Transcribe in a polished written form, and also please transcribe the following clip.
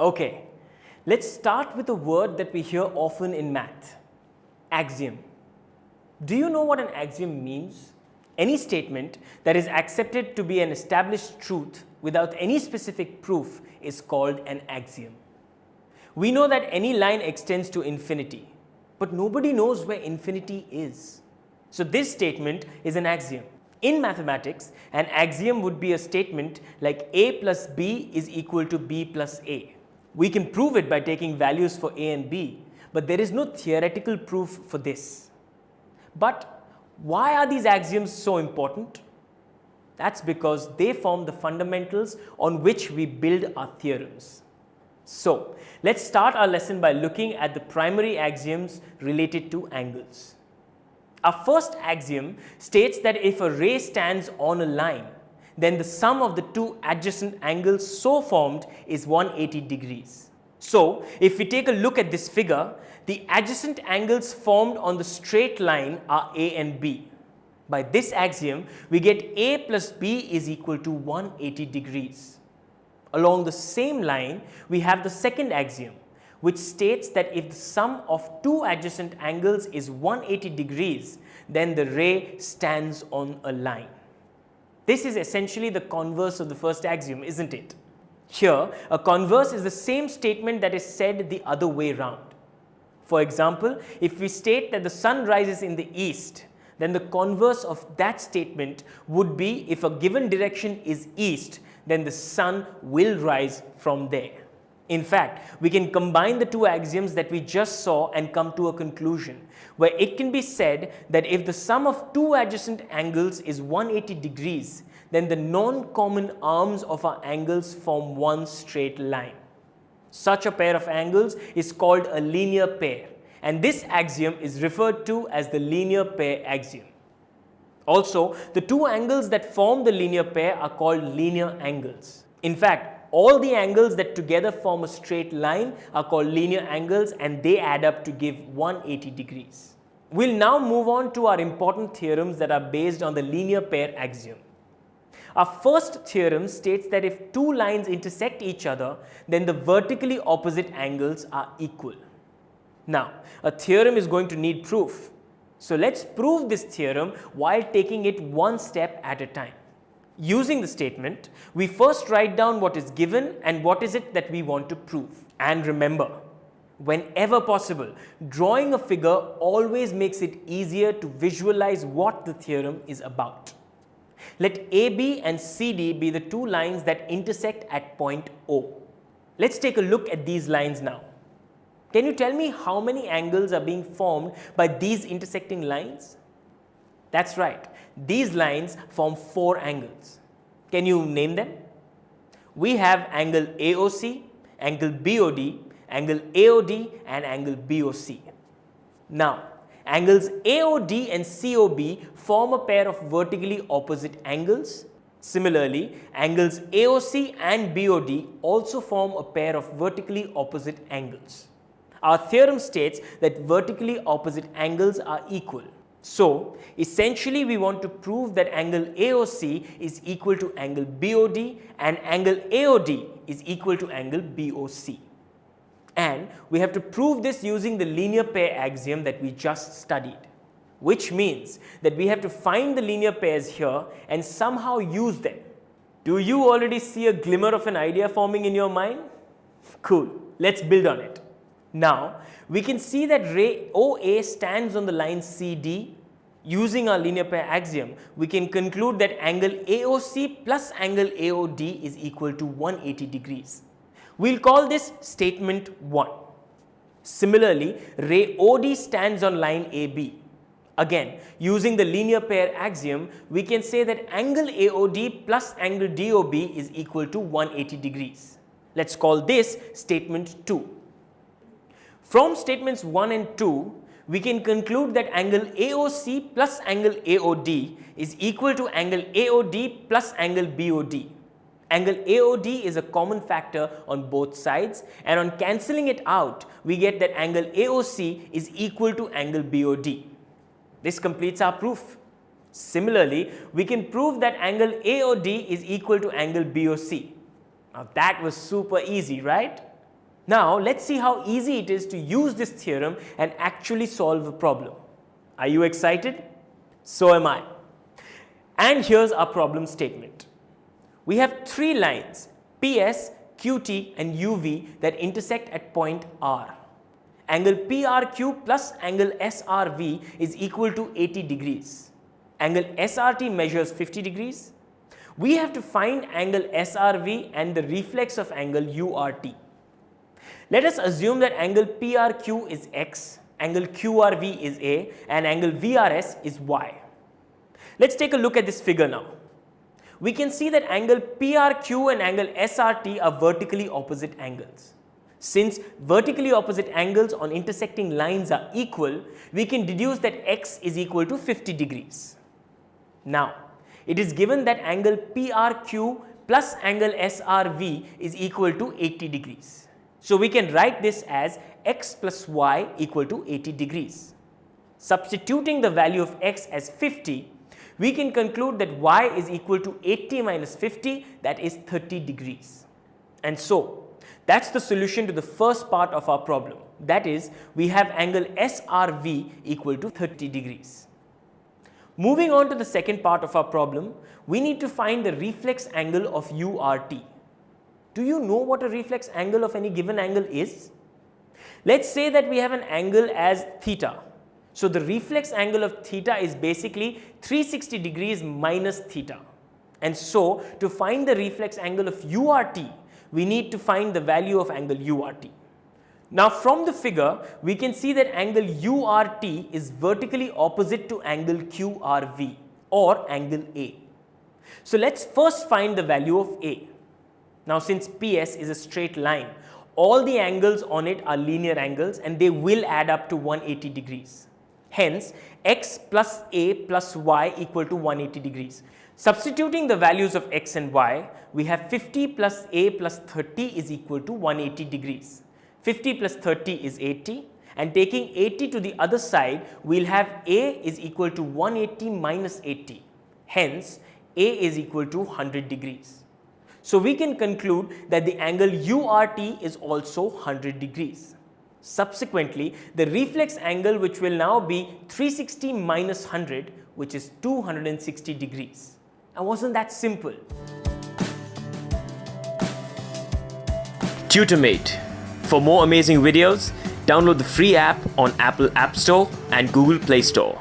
Okay, let's start with a word that we hear often in math, axiom. Do you know what an axiom means? Any statement that is accepted to be an established truth without any specific proof is called an axiom. We know that any line extends to infinity, but nobody knows where infinity is. So this statement is an axiom. In mathematics, an axiom would be a statement like a plus b is equal to b plus a. We can prove it by taking values for a and b, but there is no theoretical proof for this. But why are these axioms so important? That's because they form the fundamentals on which we build our theorems. So, let's start our lesson by looking at the primary axioms related to angles. Our first axiom states that if a ray stands on a line, then the sum of the two adjacent angles so formed is 180 degrees. So, if we take a look at this figure, the adjacent angles formed on the straight line are A and B. By this axiom, we get A plus B is equal to 180 degrees. Along the same line, we have the second axiom, which states that if the sum of two adjacent angles is 180 degrees, then the ray stands on a line. This is essentially the converse of the first axiom, isn't it? Here, a converse is the same statement that is said the other way round. For example, if we state that the sun rises in the east, then the converse of that statement would be if a given direction is east, then the sun will rise from there. In fact, we can combine the two axioms that we just saw and come to a conclusion, where it can be said that if the sum of two adjacent angles is 180 degrees, then the non-common arms of our angles form one straight line. Such a pair of angles is called a linear pair, and this axiom is referred to as the linear pair axiom. Also, the two angles that form the linear pair are called linear angles. In fact, all the angles that together form a straight line are called linear angles, and they add up to give 180 degrees. We'll now move on to our important theorems that are based on the linear pair axiom. Our first theorem states that if two lines intersect each other, then the vertically opposite angles are equal. Now, a theorem is going to need proof. So let's prove this theorem while taking it one step at a time. Using the statement, we first write down what is given and what is it that we want to prove. And remember, whenever possible, drawing a figure always makes it easier to visualize what the theorem is about. Let AB and CD be the two lines that intersect at point O. Let's take a look at these lines now. Can you tell me how many angles are being formed by these intersecting lines? That's right, these lines form four angles. Can you name them? We have angle AOC, angle BOD, angle AOD and angle BOC. Now, angles AOD and COB form a pair of vertically opposite angles. Similarly, angles AOC and BOD also form a pair of vertically opposite angles. Our theorem states that vertically opposite angles are equal. So, essentially we want to prove that angle AOC is equal to angle BOD and angle AOD is equal to angle BOC. And we have to prove this using the linear pair axiom that we just studied, which means that we have to find the linear pairs here and somehow use them. Do you already see a glimmer of an idea forming in your mind? Cool, let's build on it. Now, we can see that ray OA stands on the line CD. Using our linear pair axiom, we can conclude that angle AOC plus angle AOD is equal to 180 degrees. We'll call this statement 1. Similarly, ray OD stands on line AB. Again, using the linear pair axiom, we can say that angle AOD plus angle DOB is equal to 180 degrees. Let's call this statement 2. From statements 1 and 2, we can conclude that angle AOC plus angle AOD is equal to angle AOD plus angle BOD. Angle AOD is a common factor on both sides, and on cancelling it out, we get that angle AOC is equal to angle BOD. This completes our proof. Similarly, we can prove that angle AOD is equal to angle BOC. Now that was super easy, right? Now let's see how easy it is to use this theorem and actually solve a problem. Are you excited? So am I. And here's our problem statement. We have three lines PS, QT and UV that intersect at point R. Angle PRQ plus angle SRV is equal to 80 degrees. Angle SRT measures 50 degrees. We have to find angle SRV and the reflex of angle URT. Let us assume that angle PRQ is X, angle QRV is A and angle VRS is Y. Let's take a look at this figure now. We can see that angle PRQ and angle SRT are vertically opposite angles. Since vertically opposite angles on intersecting lines are equal, we can deduce that X is equal to 50 degrees. Now, it is given that angle PRQ plus angle SRV is equal to 80 degrees. So we can write this as X plus Y equal to 80 degrees. Substituting the value of X as 50, we can conclude that Y is equal to 80 minus 50, that is 30 degrees. And so, that's the solution to the first part of our problem. That is, we have angle SRV equal to 30 degrees. Moving on to the second part of our problem, we need to find the reflex angle of URT. Do you know what a reflex angle of any given angle is? Let's say that we have an angle as theta. So the reflex angle of theta is basically 360 degrees minus theta. And so to find the reflex angle of URT, we need to find the value of angle URT. Now from the figure, we can see that angle URT is vertically opposite to angle QRV or angle A. So let's first find the value of A. Now since PS is a straight line, all the angles on it are linear angles and they will add up to 180 degrees. Hence, X plus A plus Y equal to 180 degrees. Substituting the values of X and Y, we have 50 plus A plus 30 is equal to 180 degrees. 50 plus 30 is 80 and taking 80 to the other side, we'll have A is equal to 180 minus 80. Hence, A is equal to 100 degrees. So we can conclude that the angle URT is also 100 degrees. Subsequently, the reflex angle which will now be 360 minus 100, which is 260 degrees. And wasn't that simple? TutorMate. For more amazing videos, download the free app on Apple App Store and Google Play Store.